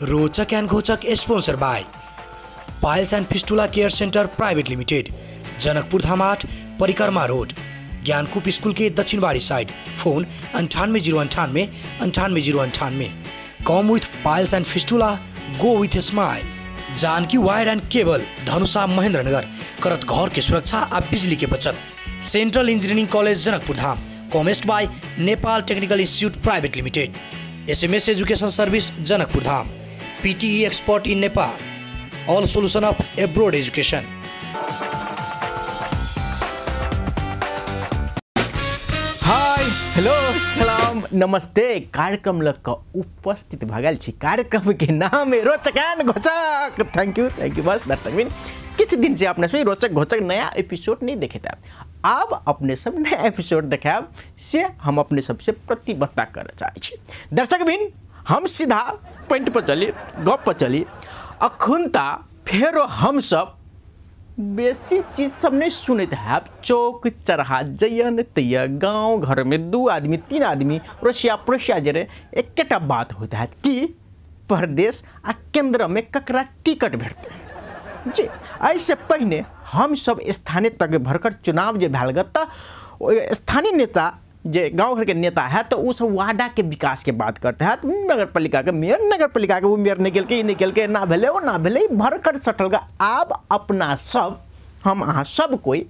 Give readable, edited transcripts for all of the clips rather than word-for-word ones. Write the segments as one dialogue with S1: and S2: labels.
S1: रोचक एंड घोचक sponsor by piles and fistula care centre private limited, Janakpur Dham 8, Parikrama road, Gyankoop school के दक्षिणवाड़ी side. Phone 9809 9809। Come with piles and fistula, go with smile. Janaki wire and cable, Dhanusha Mahendranagar, करत घर के सुरक्षा और बिजली के बचत। Central engineering college Janakpur Dham, कॉमेस्ट by Nepal technical institute private limited. SMS education service Janakpur Dham, PTE expert in Nepal, all solution of abroad education.
S2: Hi hello सलाम नमस्ते। कार्यक्रम लग का उपस्थित भगल छी। कार्यक्रम के नाम है रोचक एंड घोचक। थैंक यू बस दर्शक बिन किसी दिन से आपने सभी रोचक घोचक नया एपिसोड नहीं देखे थे। अब अपने सब नया एपिसोड देखा से हम अपने सबसे प्रतिबद्धता कर चाहे। दर्शक बिन हम सीधा पॉइंट पर चली, गप पर चली। अखुनता फेरो हम सब बेसी चीज सब नहीं सुनते हैं। चौक चरहा जयन तैया गांव घर में 2 आदमी 3 आदमी रोशिया प्रोशिया जरे एक बात होता है कि प्रदेश आ केंद्र में ककरा टिकट भेटते हैं जी। ऐसे पहले हम सब स्थानीय तक भरकर चुनाव जो भैल तो स्थानीय नेता जो गांव घर के नेता है तो उस वार्डा के विकास के बात करते हैं। नगर पालिका के मेयर, नगर पालिका के वो मेयर निकल के ना भेले वो ना भेले भरकर सटल गा। अब अपना सब हम अहाँ सब कोई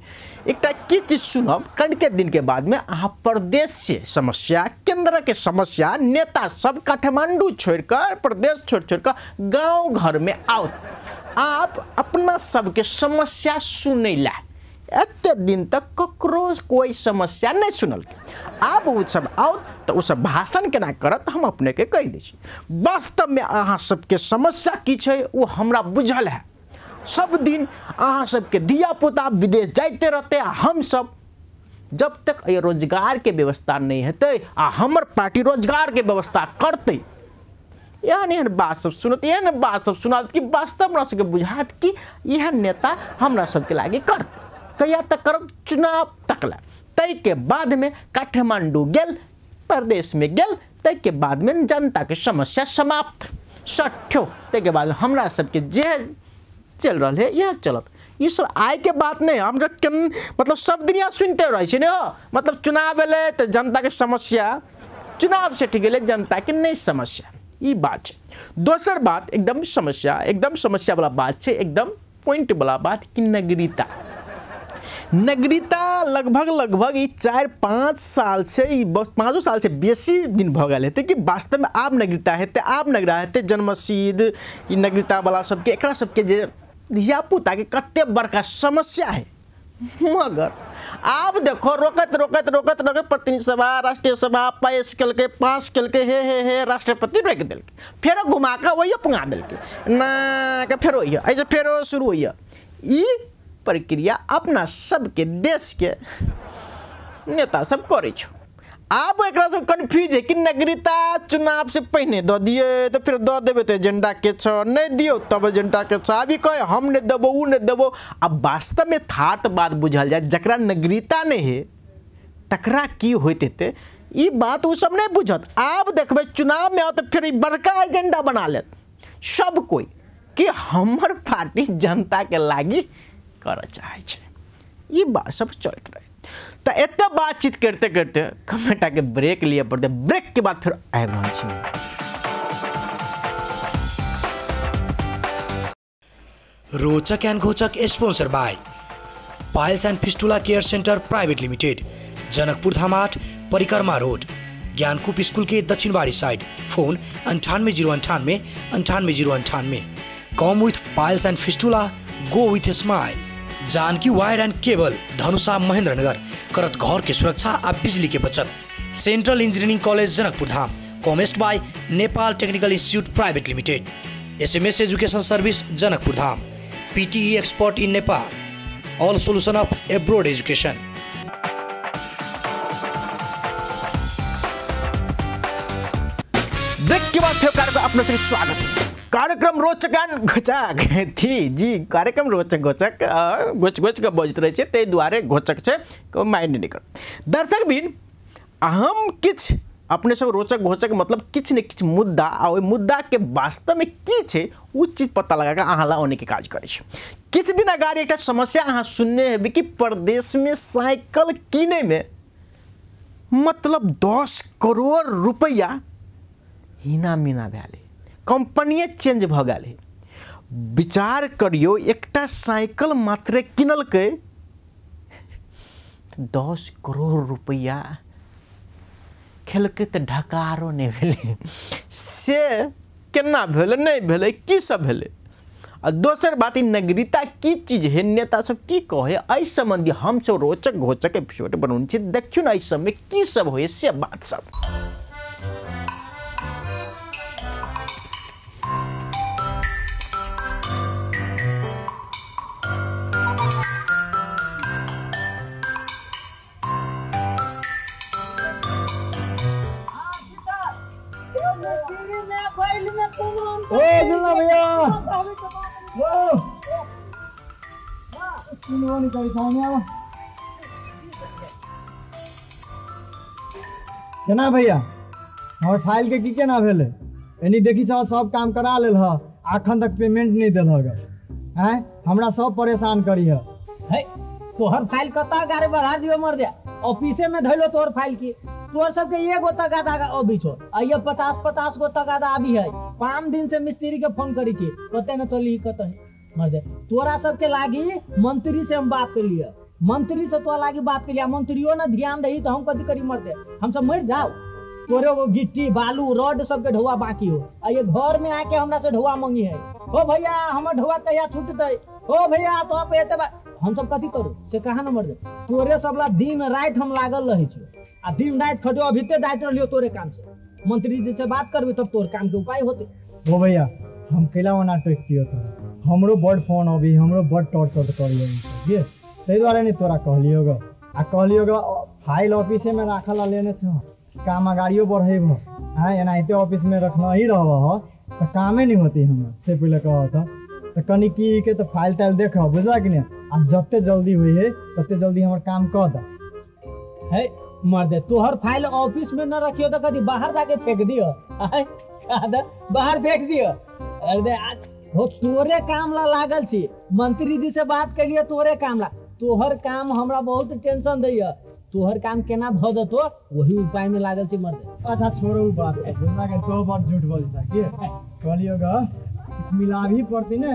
S2: एक की चीज सुनब कल के दिन के बाद में अहाँ प्रदेश से समस्या, केंद्र के समस्या, नेता सब काठमांडू छोड़कर प्रदेश छोड़ गाँव घर में आओ। आप अपना सबके समस्या सुने ला एते दिन तक ककरो कोई समस्या नहीं सुनल। आप वो सब आओ तो वो सब भाषण केना करत हम अपने के कह दै छी। वास्तव में अहाँ सबके समस्या की छै वो हमरा बुझल है। सब दिन अहाँ सबके धिया पुता विदेश जाते रहते। हम सब जब तक ये रोजगार के व्यवस्था नहीं हेतै आ हमर पार्टी रोजगार के व्यवस्था करते एहन बात सब सुनत, एहन बात सब सुनत कि वास्तव में सबके बुझात कि यह नेता हमरा सबके लागे करते। कहिया तक करब चुनाव तकला। तय के बाद में काठमांडू गेल, प्रदेश में गेल, तय के बाद में जनता के समस्या समाप्त सठ्यो। तय के बाद हमरा सबके जे चल रहा है यह चलत। ये सब आय के बात नहीं। हम मतलब सब दुनिया सुनते रहे छे न। मतलब चुनाव एले तो जनता के समस्या, चुनाव से ठीक गेले जनता के नहीं समस्या। ये बात है। दोसर बात एकदम समस्या वाला बात है, एकदम पॉइंट वाला बात कि नगरीता लगभग 4-5 साल से 5 साल से बेसी दिन भ गए थे कि वास्तव में आप नगरीता हेते, आप नगरा हेते जन्मसिद्ध ई नगरीता वाला सबके एकरा सबके जे धिया पुता के कते बड़का समस्या है। मगर आप देखो रोकत प्रतिनिधि सभा, राष्ट्रीय सभा पास कल हे राष्ट्रपति रोक दिल, फेर घुमा के वही पंगा दिल ना के फेरो ऐसे फेरो शुरू हुई। ई प्रक्रिया अपना सबके देश के नेता सब करे छो। आप एक कन्फ्यूज है कि नगरीता चुनाव से पहले दे दिए तो फिर दे देवे तो एजेंडा के छो, नहीं दियो तब एजेंडा के छो। अभी कहे हम नहीं देबो उ नहीं देबो। अब वास्तव में थाट बात बुझल जाए जकरा नगरीता नहीं है तकरा की होते थे ये बात वो सब नहीं बुझत। आप देखबे चुनाव में आओ तो फिर बड़का एजेंडा बना लेत सब कोई कि हमर पार्टी जनता के लागी कर चाहे छे। ये बात सब चलते रहे। तो इतना बातचीत करते कमेटा के ब्रेक लिए पड़ते। ब्रेक के बाद फिर आब रहा छी।
S1: रोचक एंड घोचक sponsor by piles and fistula care centre private limited, Janakpur Dham 8, Parikrama road, Gyankoop school के दक्षिणवाड़ी side. Phone 9809 9809। Come with piles and fistula, go with smile. Janaki wire and cable, Dhanusha Mahendranagar, करत घर के सुरक्षा और बिजली के बचत। Central engineering college Janakpur Dham, कॉमेस्ट by Nepal technical institute private limited. SMS education service Janakpur Dham, PTE expert in Nepal, all solution of abroad education.
S2: Break के बाद फिर कार्यक्रम अपने से स्वागत है। कार्यक्रम रोचक एंड घोचक थी जी। कार्यक्रम रोचक घोच का बजत रहे ते द्वारे घोचक से माइंड नहीं कर। दर्शक बिन हम किछ अपने सब रोचक घोचक मतलब किछ ने किछ मुद्दा आ ओइ मुद्दा के वास्तव में की छै उ चीज पता लगा के अहाँ ला ओने के काज करै छै। किछ दिन अगाडि एकटा समस्या अहाँ सुनने हेबै कि प्रदेश में साइकिल किने में मतलब 10 करोड़ रुपया हिना मिना भेलै, कंपनी चेंज भ गेलै। विचार करियो एकटा साइकिल मात्र किनलकै 10 करोड़ रुपया खेलकै तऽ ढकारो नहीं भेलै। से केना भेलै नहीं भेलै की सब भेलै। आ दोसर बात नागरिकता की चीज है, नेता सब की कहे एहि संबंधी हम सब रोचक घोचक एपिसोड बनौने छी। देखियो ना एहि सब में की सब होय से बात सब।
S3: ओ जुल्ला भैया वो सुनो नहीं करी था मैं केना भैया हमर फाइल के की केना भेले एनी देखी छ सब काम करा लेल ह अखन तक पेमेंट नहीं देल ह हैं हमरा सब परेशान करी है
S4: तोहर फाइल कता गारे बढ़ा दियो मर दे ऑफिसे में धइलो तोहर फाइल की तोहर सबके एगो तगादा अभी छो आइए 50 गो तगादा अभी है 5 दिन से मिस्त्री के फोन करी छी पते न चली कतई मर दे तोरा सबके लागी मंत्री से हम बात कर लिया मंत्री से तोरा लागी बात कर लिया मंत्रियों ना ध्यान दही तो हम कथी करी मर दे हम सब मर जाओ तोरे वो गिट्टी बालू रॉड सबके ढोआ बाकी हो आइए घर में आके हमरा से ढोआ मांगी है ओ भैया हमर ढोआ कहिया छूटतै ओ भैया तो आप एते हम सब कथी करू से कहा न मर दे तोरे सबला दिन रात हम लागल रही छी आ दिन रात खटो अभी ते जाइत रहलियो तोरे काम से मंत्री जी से बात करबे तब तोर काम के उपाय होते
S3: ओ भैया हम केला वना टोकतियो तो हमरो बड फोन अभी हमरो बड टॉर्चर करियो ये तै द्वारा नहीं तोरा कहलियो ग आ कहलियो ग फाइल ऑफिसे में राखला लेने छ काम गाड़ियो बढ़ेब हां एनाइते ऑफिस में रखना ही रहब ह त कामे नहीं होती हम से पहले कहत त कनी की के त फाइल ताइल देख बुझला कि नहीं आ जत्ते जल्दी होई है तत्ते जल्दी हमर काम क द
S4: है मर दे तोहर फाइल ऑफिस में न रखियो तो कभी बाहर जाके फेंक दियो बाहर फेंक दियो अरे हो तोरे काम ला लागल छी मंत्री जी से बात कर लियो तोरे काम ला तोहर काम हमरा बहुत टेंशन दैया तोहर काम केना भ जतो वही उपाय में लागल छी मर दे
S3: अच्छा छोड़ो बात से बुझला के तो बार झूठ बोल सके कहलियो ग कुछ मिला भी पड़ती ने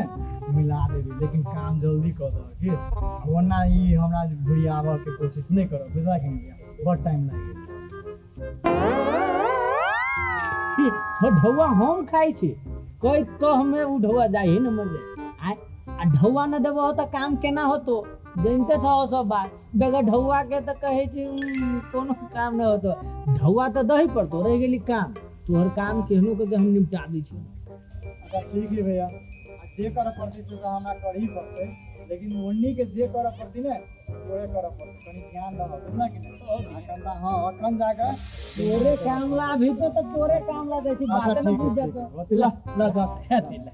S3: मिला देबी लेकिन काम जल्दी कर दो के वरना ई हमरा घुड़ियावा के कोशिश नहीं करो बुझला कि नहीं बहुत टाइम लागे
S4: हो ढौआ हम खाई छी कोई तो हमें उ ढौआ जाई न मर दे आ ढौआ न देबो त काम केना होतो जानते छ सब बात बगैर ढौआ के त कहे छी कोनो काम न होतो ढौआ त दही पड़तो रह गेली काम तोहर काम केहनो के हम निपटा दी छी
S3: अच्छा ठीक है भैया जे कर पड़ती से तो हमरा कर ही पड़ते लेकिन ओन्नी के जे कर पड़ती ने तोरे कर पड़ते कनी ध्यान दो बुझला कि नहीं अखन हां अखन जाके
S4: तोरे काम ला भी तो तोरे काम ला दे छी बात न बुझ जातो
S3: होतिला ला जा
S4: हेतिला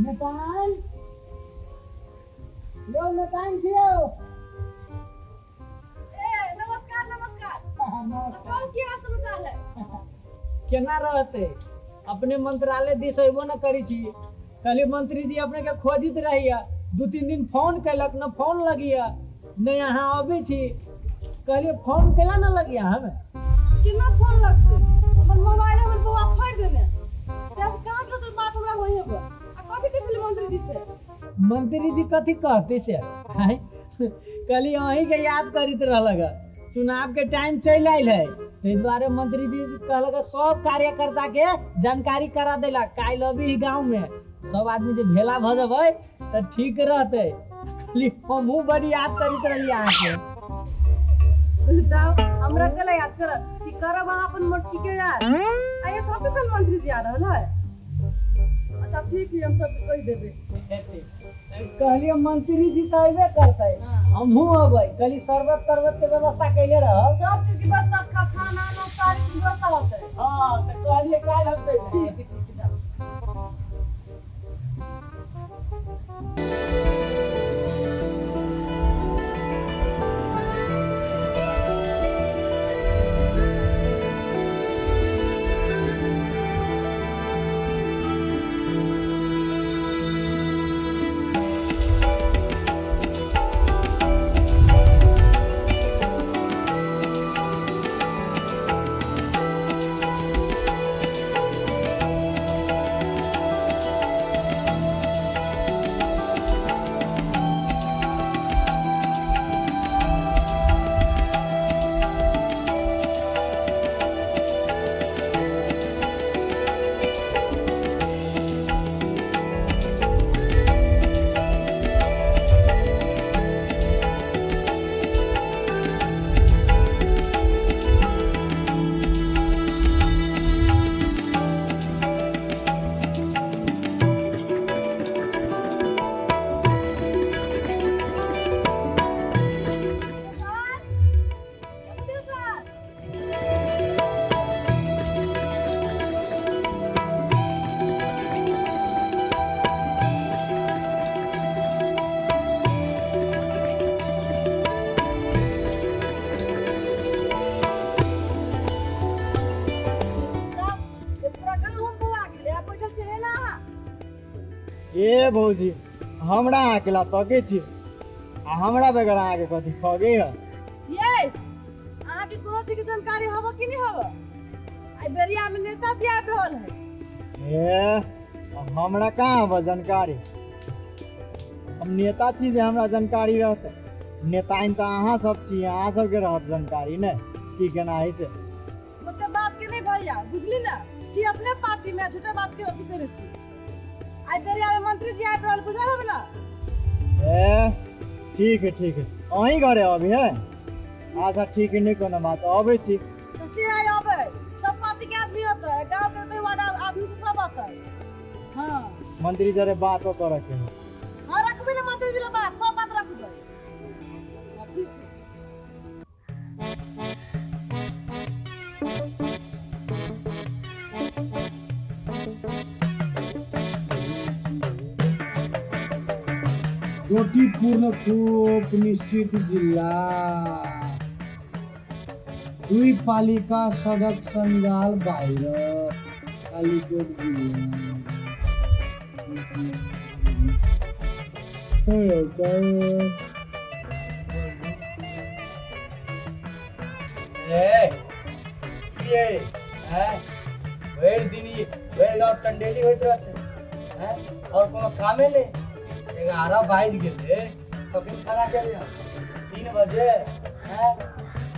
S4: नेपाल लो मकान छियो
S5: नमस्कार कहू की हाल समाचार है
S4: केना रहते अपने मंत्रालय दिस अइबो न करी छी खाली मंत्री जी अपने के खोजित रहिया 2-3 दिन फोन कैलक न फोन लगिया न यहाँ अभी छी कहलिए फोन केला न लगिया हमें
S5: कितना फोन लगते हमर मोबाइल हमर बुआ फाड़ देने त्यास कहां से बात हमरा होई है आ कथि कहले मंत्री जी से
S4: मंत्री जी कथी कहते से हाय कली अहीं के याद करित रहलगा चुनाव के टाइम चल आइल है ते द्वारे मंत्री जी कहलगा सब कार्यकर्ता के जानकारी करा देला काल अभी गांव में सब आदमी जे भेला भ जबै त ठीक रहते कली हमहु बड़ी याद करित रहली अहाँ के
S5: जाओ हमरा कल याद कर कि करब वहां अपन मोटकी के यार आये सच कल मंत्री जी आ रहल है अच्छा ठीक है हम सब कह देबे
S4: कहलिए मंत्री जी त अइबे करते हमहु अबै कली शरबत तरबत के व्यवस्था कैले रह
S5: सब चीज की व्यवस्था खाना नाश्ता की व्यवस्था होते
S4: हां त कहलिए काल हम
S5: ठीक है जाओ
S3: ए भौजी हमरा अकेला तके छी आ हमरा बगैर आगे कथी खगे है
S5: ये अहाँ के कोनो चीज के जानकारी हवा कि नहीं हवा आई बेरिया में नेताजी आबि रहल है
S3: ए हमरा कहाँ बा जानकारी हम नेता छी जे हमरा जानकारी रहते नेताइन तो अहाँ सब छी अहाँ सबके रहत जानकारी ने की केना है से
S5: मतलब बात के नहीं भैया बुझली ना छी अपने पार्टी में झूठा बात के अथी करे छी आई बेरिया में मंत्री जी आबि रहल बुझल है ना
S3: ए ठीक है अहीं घरे अभी है अच्छा ठीक है नहीं कोनो बात अबे छी
S5: तो से आई अबे सब पार्टी के आदमी होता है गांव के वार्ड आदमी से सब आता है हां
S3: मंत्री जरे बात करे के
S5: हां रखबे ना मंत्री जी बात सब बात रखबे ठीक
S6: गोटीपूर्ण खूप निश्चित जिल्हा दुई पालिका सडक सञ्जाल बाहिर कालीकोट
S7: टंडेली होते रहते हैं और कोनो कामे नहीं 11 गेले तो फिर खाना के 3 बजे हैं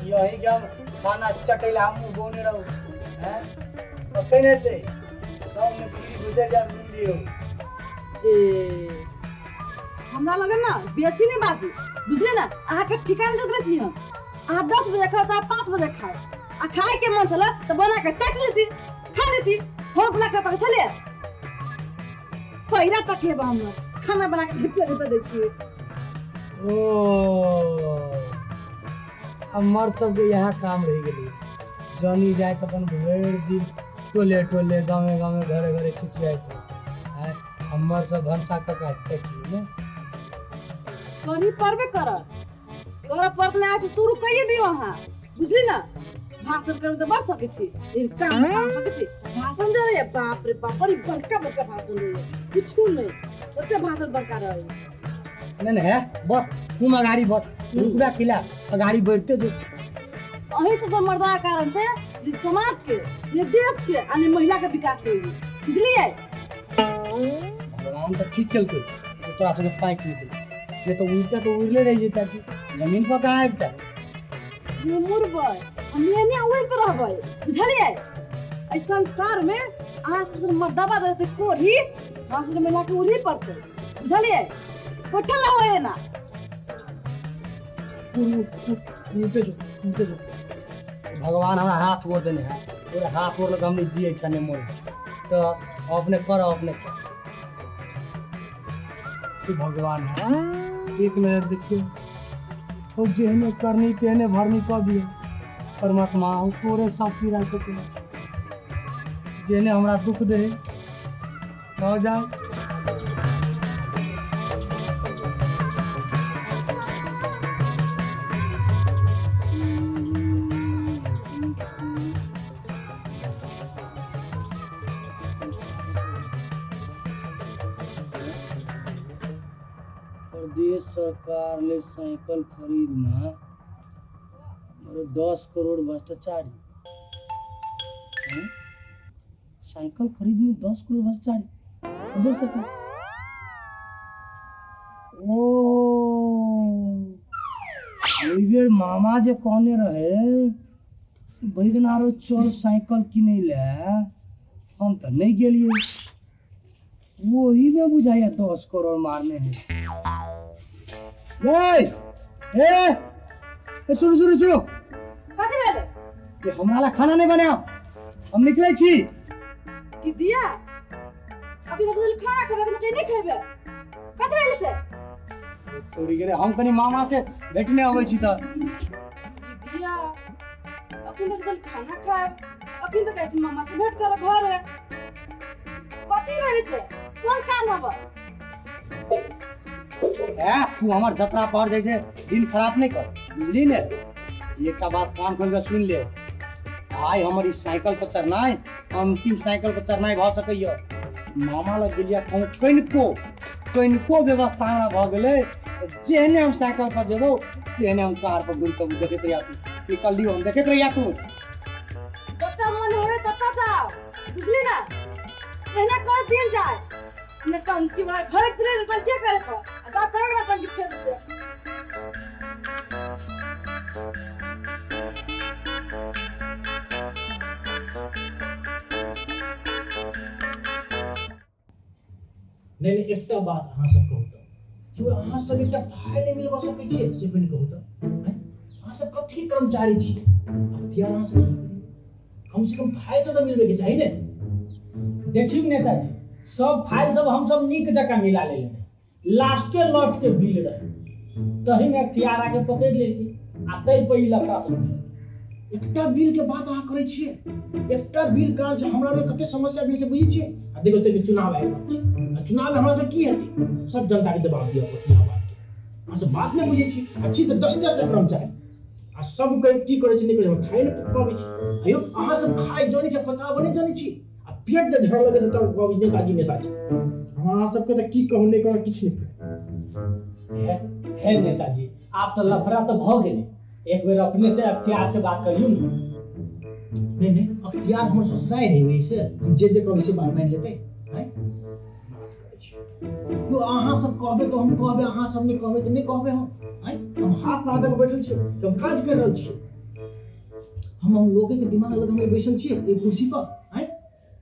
S7: यही के हम खाना चटेला हम बोने रहो हैं तो कहने थे सब ने पूरी गुजर जा दियो
S5: ए हमरा लगे ना बेसी नहीं बाजी बुझले ना अहाँ के ठिकाना देत छी हम अहाँ 10 बजे खाओ चाहे 5 बजे खाओ आ खाए के मन चला तो बना के चट लेती खा लेती हो बुला के तक चले पहिरा तक के हम खाना बना के धिपे दे छिए
S6: ओ हमर सब के यहाँ काम रह गेली जनी जाए तो अपन भर दिन टोले टोले गाँव गाँव घरे घरे छिछियाए है हमर सब भंसा तक आते ने
S5: करी परबे कर परले आज शुरू कइए दियो अहाँ बुझली ना भाषण करे तो बढ़ सके छी इन काम कर सके छी भाषण दे रे बाप रे बाप बड़ी बड़का बड़का भाषण दे कुछ नहीं ओते भाषण बड़का रहे
S6: नहीं है बस तुम गाड़ी बस रुकबा किला गाड़ी बढ़ते दो
S5: अही से मर्दा कारण से समाज के ये देश के अन्य महिला के विकास होई बुझलिए
S6: भगवान तो ठीक कल को तोरा सब पाइप नहीं दे ये तो उड़ता तो उड़ले रह जेता कि जमीन पर कहां आबता
S5: ये मुरबय हम एने उड़त रहबै बुझलिए ए संसार में आज से मर्दा बाज रहते कोरी आज से महिला के उड़ी पड़ते बुझलिए बैठल होए ना
S6: उड़ते जो भगवान हमारा हाथ ओढ़ देने है पूरा हाथ ओढ़ लगा हमने जिए छने मोर तो अपने करो अपने कर तो भगवान है एक मिनट देखिए और जेहने करनी तेने भरनी कर दिया परमात्मा और तोरे साथी रहते के जेने हमरा दुख दे हो जाए
S7: प्रदेश सरकार ले साइकिल खरीद में 10 करोड़ भ्रष्टाचारी। साइकिल खरीद में 10 करोड़ भ्रष्टाचारी प्रदेश सरकार। ओ बेर मामा जे कहने रहे बैगनारो चल साइकिल किने ले, हम तो नहीं गेलिए। वही में बुझाया 10 करोड़ मारने हैं। सुनो सुनो सुनो,
S5: कथी भेले
S7: ये हमरा ला खाना नहीं बनाओ, हम निकले छी।
S5: कि दिया अभी तक खाना खेबे कि नहीं खेबे? कथी भेले से?
S7: तोरी करे हम कनी मामा से भेटने आवे छी त।
S5: कि दिया अखिन तक चल खाना खाए, अखिन तक ऐसे मामा से भेंट कर घर है। कथी भेले से? कौन काम हवा?
S7: तू हमार जतरा पर जैसे दिन खराब नहीं कर, बुझली ने? एक बात कान खोल के सुन ले, भाई हमारी साइकिल पर चढ़ना है, अंतिम साइकिल पर चढ़ना है भ सकैया। मामा लग गेलिया कनिको व्यवस्था हमरा भ गेलै, जेहने हम साइकिल पर जेबो तेहने हम कार पर घुमते देखैत रहिया। तू निकल लियो, हम देखैत रहिया। तू
S5: जत्ता मन होए तत्ता जाओ, बुझली ना? एना कर दिन जाए ने टंकी में भर दे ने क्या करे पर जा कर ना टंकी फेर से।
S4: नहीं एकटा बात अहाँ सब कहू तो कि अहाँ सब एकटा फाइल मिलबा सकै छियै से पनि कहू तो। अहाँ सब कथी कर्मचारी छी, अख्तियार अहाँ सब कम से कम फाइल सब तो मिलबे के चाही ने।
S3: देखियो नेताजी, सब फाइल सब हम सब नीक जका मिला लेले, लास्टे लौट के बिल रहे, तही में अख्तियार आके पकड़ लेलकी आ तै पे ई लफड़ा सब भेल।
S4: एकटा बिल के बात अहाँ करै छियै, एकटा बिल का जे हमरा रे कते समस्या भेल से बुझै छियै। आ देखो ते चुनाव आबि रहल छै, आ चुनाव में हमरा सब की हेतै, सब जनता के जवाब दिअ पड़त इहा बात के। अहाँ सब बात नहीं बुझै छियै। अच्छी तो 10-10 टा कर्मचारी आ सब के की करै छै नहीं करै छै, खाइ नहीं पाबै छै। अयो अहाँ सब खाइ जानै छै, पचाबो नहीं जानै छी, आ पेट जे झड़ लगे त कहबै नेताजी नेताजी। अहाँ सब के त की कहू नहीं कहू किछ नहीं
S3: है नेताजी, आप तो लफड़ा तो भ गेले, एक बेर अपने से अख्तियार से बात करियो ना।
S4: नहीं अख्तियार हमर ससुराल रहे वैसे हम जे कहबै से बात मान लेते हैं। बात करै छी तो अहाँ सब कहबे तो हम कहबे, अहाँ सब नहीं कहबे तो नहीं कहबे। हम हाथ पर हाथ के बैठल छी, हम काज कर रहल छी। हम लोगे के दिमाग लग हम बैठल छी एक कुर्सी पर।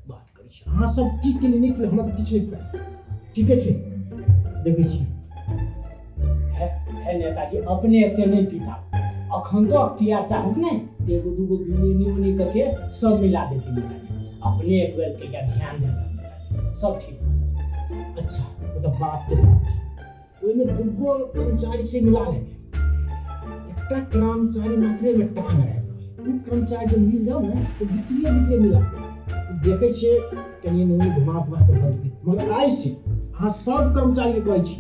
S4: बात करै छी अहाँ सब की के नहीं के हमरा तो किछ नहीं पता। ठीक है देखै छी
S3: है नेताजी, अपने एते नहीं पीता, अखन तो अख्तियार चाहूक नहीं तो एगो दूगो बिलियनी करके सब मिला देती नेताजी। अपने एक बेर के ध्यान देता नेताजी, सब ठीक हो।
S4: अच्छा मतलब बात के बात ओई में दूगो कर्मचारी से मिला लेंगे, एकटा कर्मचारी मात्रे में टांग रहे। उ कर्मचारी जो मिल जाओ ना तो भीतरे मिला देखे छे कनी नहीं घुमा के भर दे। मगर आज से अहाँ सब कर्मचारी के कहै छी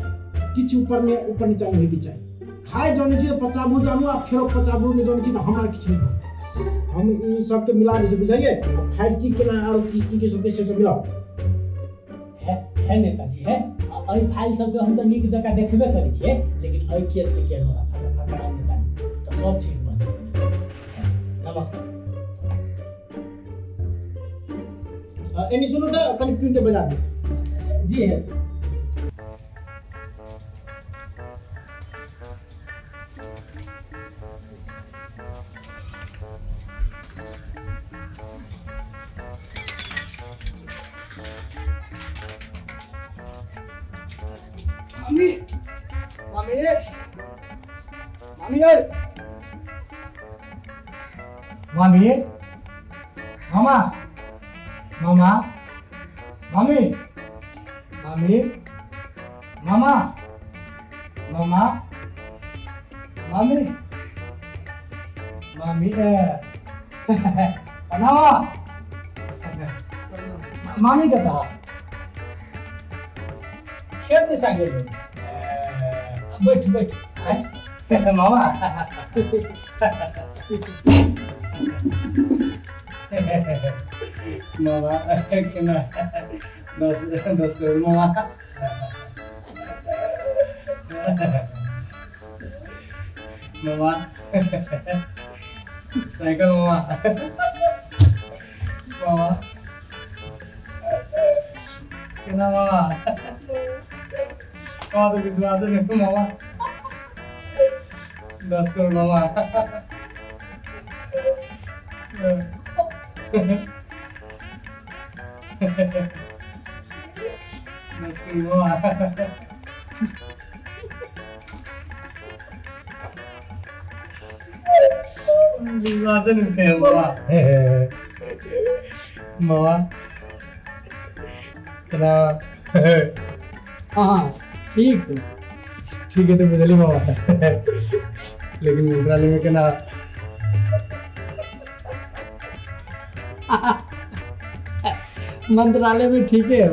S4: किछ ऊपर नीचा नहीं के चाहिए। खाए जाने छी तो पचाबू जानू, आ फेरो पचाबू नहीं जाने छी तो हमरा किछ नहीं कहू। हम इ सब के मिला दे छी, बुझलिए? खाए की केना और की के सब से मिलाओ।
S3: है नेताजी, है अई फाइल सब के हम तो नीक जका देखबे करै छियै, लेकिन अई केस के केनो रखा नेताजी तो सब ठीक भ जेतै। नमस्कार।
S4: एनी सुनो तो कनी प्रिंट बजा दे।
S3: जी है।
S7: मामी मामी मामी ओए
S3: मामी, मामा, मामा, मामी, मामी, मामा, मामा, मामी, मामी, बनावा, मामी कता खेत से आगे बैठ बैठ मामा।
S7: मामा केना 10 करोड़ मामा। मामा साइकिल मामा मामा कितना मामा कहाँ तो विश्वास नहीं मामा 10 करोड़ मामा 10 करोड़ मामा विश्वास नहीं मामा मामा कितना
S6: हाँ ठीक है।
S7: ठीक है तो बदली मामा लेकिन मंत्रालय में क्या
S6: मंत्रालय में ठीक है।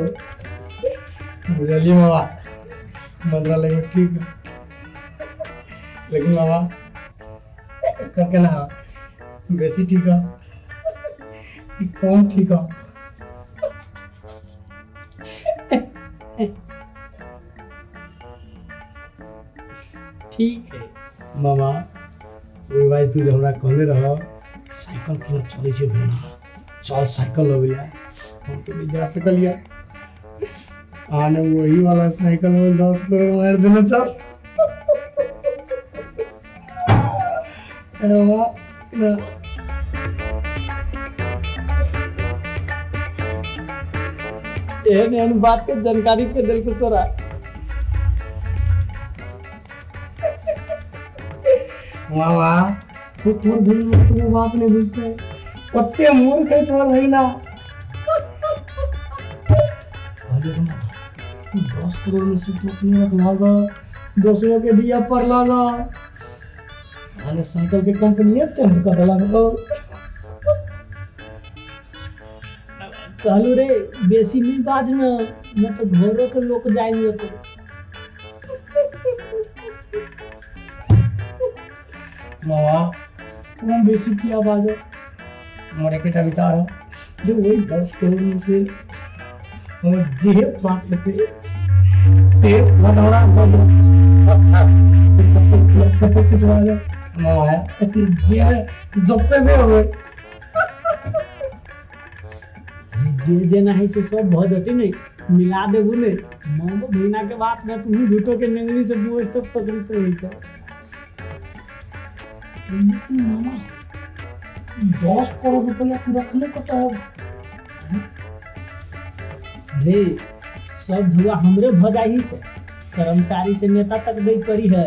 S7: बदली मामा मंत्रालय में ठीक है लेकिन मामा करके ना बेसी ठीक है कौन ठीक है
S6: ठीक है
S7: मामा ओए भाई तू जो हमरा कहले रह साइकिल किन चले छे ना चल साइकिल ले लिया हम तो नहीं जा सकलिया आने वही वाला साइकिल में 10 करोड़ मार देना चल मामा ना
S6: एहन बात के जानकारी के दिल को तोरा
S7: मामा वो तोर भाई लोग तो वो बात नहीं बुझते कत्ते मूर्ख है तोर भाई ना अरे मामा 10 करोड़ में से तो अपने रख लागा दूसरों के दिया पर लागा आने साइकिल के कंपनी चेंज कर देला
S6: कहलू रे बेसी नहीं बाज न तो घरों के लोग जाएंगे तो
S7: मामा तुम बेसी किया बाजो मोरे केटा विचार है जो वही 10 करोड़ में से हम जे बात लेते से लड़ाड़ा कर दो कुछ बाजो मामा जे जत्ते में हो
S6: जे नहीं से सब भ जती नहीं मिला देबू ने मांगो महीना के बाद में तू झूठो के नंगली से मुंह तो पकड़ते रही छ
S7: लेकिन मामा 10 करोड़ रुपया तू रखने को तो
S6: रे सब धुआ हमरे भ जाही से कर्मचारी से नेता तक दे पड़ी है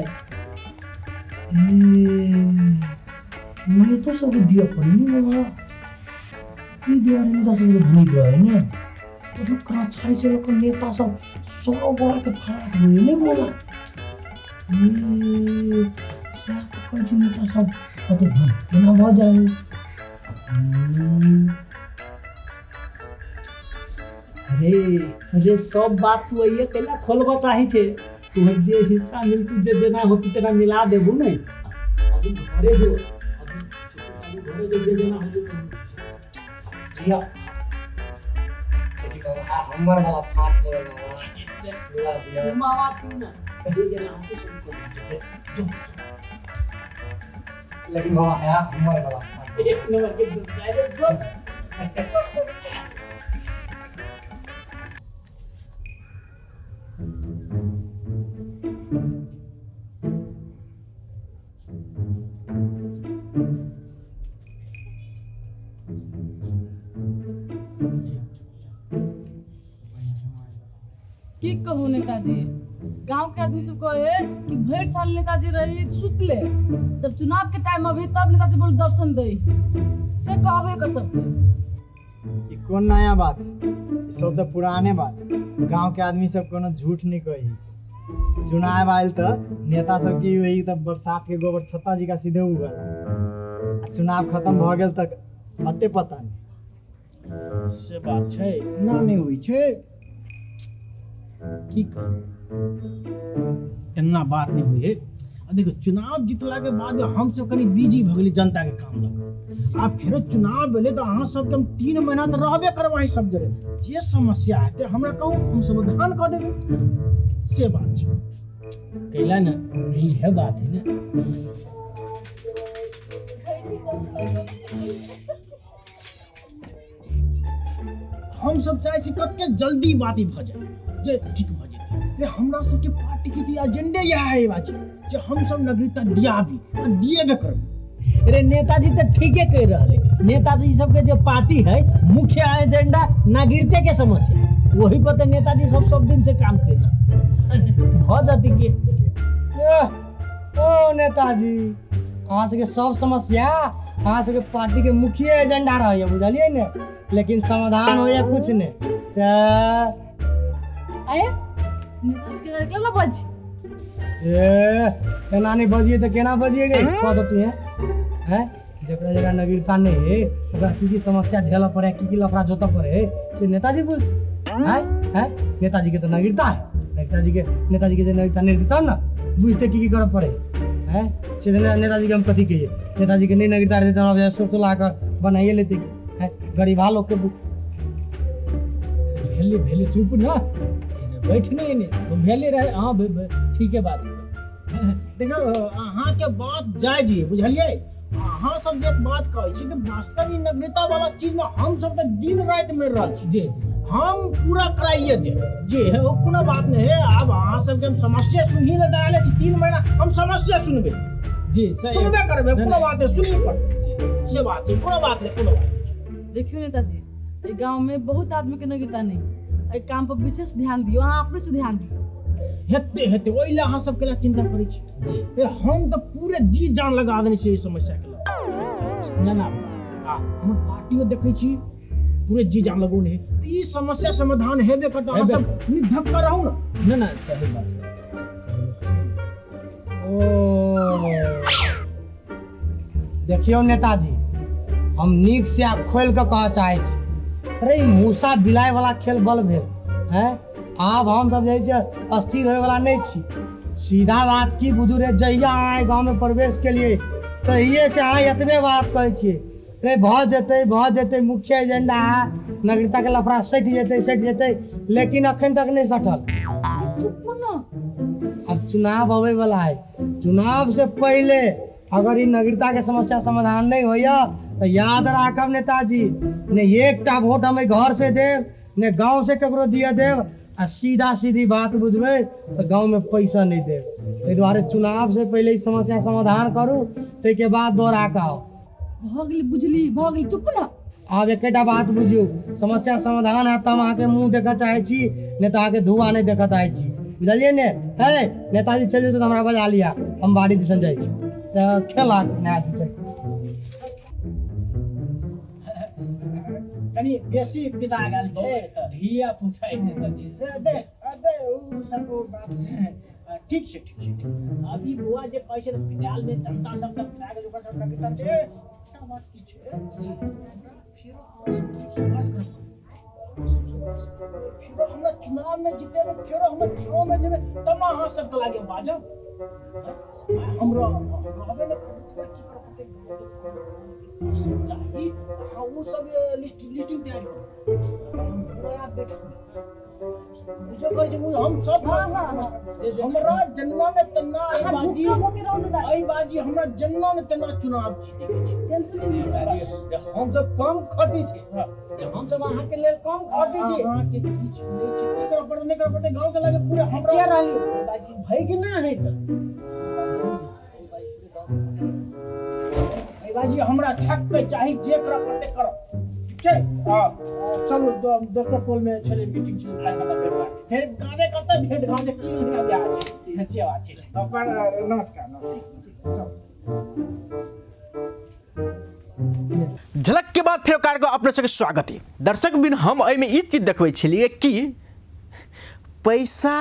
S7: ये तो सब दिया पड़ी मामा ये दिया ने 10 बजे धनी गए ने तो कर्मचारी से लोग नेता सब 100 बड़ा के फाट हुए ने मामा साथ पर जो नेता सब तो धन केना हो जाए
S6: अरे सब बात तू ये केला खोलबा चाही छे तू जे हिस्सा मिलतू जे जना होतू तेरा मिला देबू नहीं अभी घरे जो अभी घरे जो जे जना होतू
S7: जिया लेकिन बाबा हमर वाला फाट गए
S6: मावा छी ना जे जना होतू सब
S7: लेकिन बाबा है हमर वाला फाट
S6: एक नंबर के डायरेक्ट जो
S5: की कहू नेताजी गांव के आदमी सब कहे कि भर साल नेताजी रही सुतले जब चुनाव के टाइम अभी तब नेताजी बोल दर्शन दे से कहबे कर सबके
S3: ई कौन नया बात ई सब तो पुराने बात गांव के आदमी सब कोनो झूठ नहीं कही चुनाव आयल तो नेता सब की हुई तब बरसात के गोबर छत्ता जी का सीधे उगल चुनाव खत्म भ गेल तक अते पता नहीं
S6: से बात छै ना नहीं हुई छै की इतना बात नहीं हुई है देखो चुनाव जीतला के बाद हम सब कनी बिजी भ गेली जनता के काम लग आ फिर चुनाव भेले तो अहाँ सब के हम 3 महीना तो रहबे करबाही सब जरे जे समस्या है ते हमरा कहू हम समाधान कर देबे से बात छै कैला ना, यही है बात है ना। हम सब चाहे छी कते जल्दी बात ही भ जाए, जे ठीक भ जेतै। रे हमरा सबके पार्टी के तो एजेंडे यह है बाजी, जे हम सब नागरिकता दियाबी आ दिएबे करब।
S4: अरे नेताजी तो ठीके कह रहे, नेताजी सबके जो पार्टी है मुख्य एजेंडा नागरिकता के समस्या, वही पर तो नेताजी सब दिन से काम कर रहे भ जाती के।
S6: ओ नेताजी, अहाँ सबके सब समस्या अहाँ सबके पार्टी के मुख्य एजेंडा रहे, बुझलिए ने, लेकिन समाधान हो या कुछ ने।
S5: आए नेताजी के घर केना बज
S6: केना नहीं बजिए तो केना बजिए गई कह तू हैं जकरा जकरा नागरिकता नहीं है ओकरा की समस्या झेल पड़े, की लफड़ा जोत पड़े, से नेताजी बुझते हैं। नेताजी के तो नागरिकता है, नेताजी के नागरिकता नहीं देता ना, बुझते की करे पड़े हैं। से नेताजी के हम कथी कहिए, नेताजी के नहीं नागरिकता रहते सोच ला कर बनाइए लेते हैं गरीबा लोग के दुख।
S4: भेले चुप ना बैठ नहीं ने भेले रहे। हाँ ठीक है बात। देखो अहाँ के बात जायज है, बुझलिए। अहाँ सब जे बात कहै छी कि वास्तविक नागरिकता वाला चीज में हम सब तो दिन रात में रह छी। जी हम पूरा कराइए दे जी, वो कोनो बात नहीं है। अब अहाँ सबके हम समस्या सुनी ले दाले 3 महीना हम समस्या सुनबे जी, सुनबे करबे, कोनो बात है सुननी पड़े से बात है, कोनो बात नहीं, कोनो बात।
S5: देखियो नेताजी, ए गांव में बहुत आदमी के नागरिकता नहीं, ए काम पर विशेष ध्यान दियो, अहाँ अपने से ध्यान दियो।
S4: हेते ओइ ला अहाँ सब के ला चिंता करै छी जी। हम तो पूरे जी जान लगा देने छी इस समस्या के ला। ना हम पार्टियों देखै छी पूरे जी जान लगो नहीं, तो ई समस्या समाधान हेबे करत। अहाँ सब निधक कर रहू ना। ना सही बात है।
S6: ओ देखियो नेताजी, हम नीक से आ खोल के कह चाहे छी, अरे मूसा बिलाय वाला खेल बल भेल हैं। आब हम सब जे अस्थिर होए वाला नहीं छी। सीधा बात की बुझू रे, जहिया आए गांव में प्रवेश के लिए तहिए से अहाँ एतबे बात कहै छियै, रे भऽ जेतै मुख्य एजेंडा नागरिकता के लफड़ा सटि जेतै, लेकिन अखन तक नहीं सटल। अब चुनाव होवे वाला है, चुनाव से पहले अगर ई नागरिकता के समस्या समाधान नहीं होइया तो याद राखब नेताजी, ने एकटा वोट हमें घर से देव, ने गांव से ककरो दिए देव, आ सीधा सीधी बात बुझबे तो गांव में पैसा नहीं देव। ताहि दुआरे चुनाव से पहले ई समस्या समाधान करू, ताहि के बाद दोहरा के आओ।
S5: भगली चुप ना।
S6: आब एकेटा बात बुझियो, समस्या समाधान है तब अहाँ के मुंह देखा चाहे छी, नहीं तो अहाँ के धुआं नहीं देखा चाहे छी, बुझलिए ने। है नेताजी चल जेतै तो हमरा बजा लिया, हम बाड़ी दिसन जाइ छी। खेला
S4: कनी बेसी पिता गेल छे, धिया पुता नेताजी दे उ सब बात से ठीक छै। अभी बुआ जे कहै छै त विद्यालय में जनता सब तक पिता गेल, ओकर सब नागरिकता छै। क्या बात की छै फिर संघर्ष करब, फिर हमरा चुनाव में जीतेबे, फिर हम गांव में जेबे, तब ना अहाँ सब के लागे बाजब। हमरा रहबे न करब की करब चाहिए। हाँ वो सब लिस्टिंग तैयारी करो, जो कर जे हम सब हमरा जन्म में तना आई बाजी हमरा जन्म में तना चुनाव जीते के टेंशन नहीं। हम सब कम खटी छे, हम सब अहाँ के लेल कम खटी छे। अहाँ के किछ नहीं छै, की करब पड़ते नहीं करब पड़ते, गांव के लागे पूरे हमरा के रहली बाजी भई कि ना है त बाजी हमरा ठक के चाही, जे करा पड़ते करो छै। चलो दोसर टोल में चले मीटिंग छै, खाना खा के फिर गाने करते भेंट गांव के 3 महीना ब्याह छै, हसिया बात छै। अपन नमस्कार।
S2: झलक के बाद फिर कार्यक्रम अपने सबके स्वागत है। दर्शक बिन हम एहिमे ई चीज देखबै छलिए कि पैसा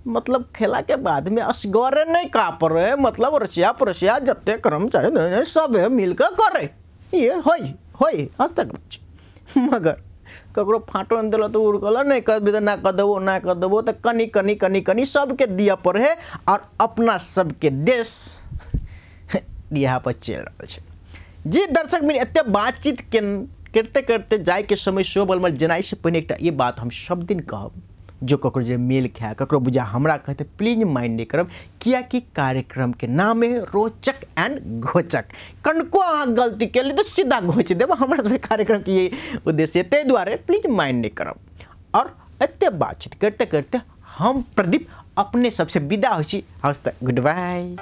S2: मतलब खेला के बाद में असगरे नहीं का पड़े, मतलब रसिया परसिया जते कर्मचारी सब मिलकर करे, ये होई आज तक मगर ककरो फाटो नहीं दिल तो उड़कल नहीं कर ना कर देवो तो कनी सबके दिया पड़े, और अपना सबके देश यहाँ पर चल रहा है। जी दर्शक मिल एते बातचीत करते करते जाए के समय शो बल में जनाई से पहले एक ये बात हम सब दिन कहब, जो ककरो जे मेल खाए ककरो बुझा हमरा कहते प्लीज माइंड नहीं करब, किया कि कार्यक्रम के नाम है रोचक एंड घोचक। कनको अहाँ गलती के तो सीधा घोच देब, हमरा सब कार्यक्रम के ये उद्देश्य ते द्वारे प्लीज माइंड नहीं करब। और एते बातचीत करते करते हम प्रदीप अपने सबसे विदा हो छी। हस्त गुड बाय।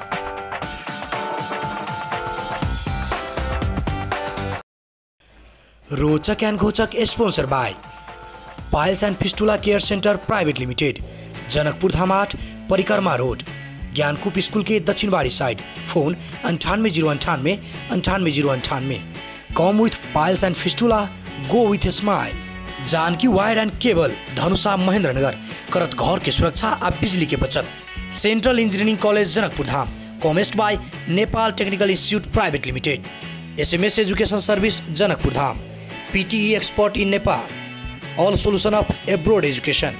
S1: रोचक एंड घोचक sponsor by piles and fistula care centre private limited, Janakpur Dham 8 Parikrama road, Gyankoop school के दक्षिण बाड़ी side. Phone 9809 9809। Come with piles and fistula, go with smile. Janaki wire and cable, Dhanusha Mahendranagar, करत घर के सुरक्षा आ बिजली के बचत। Central engineering college Janakpur Dham, कॉमेस्ट by Nepal technical institute private limited. SMS education service Janakpur Dham, PTE expert in Nepal, all solution of abroad education।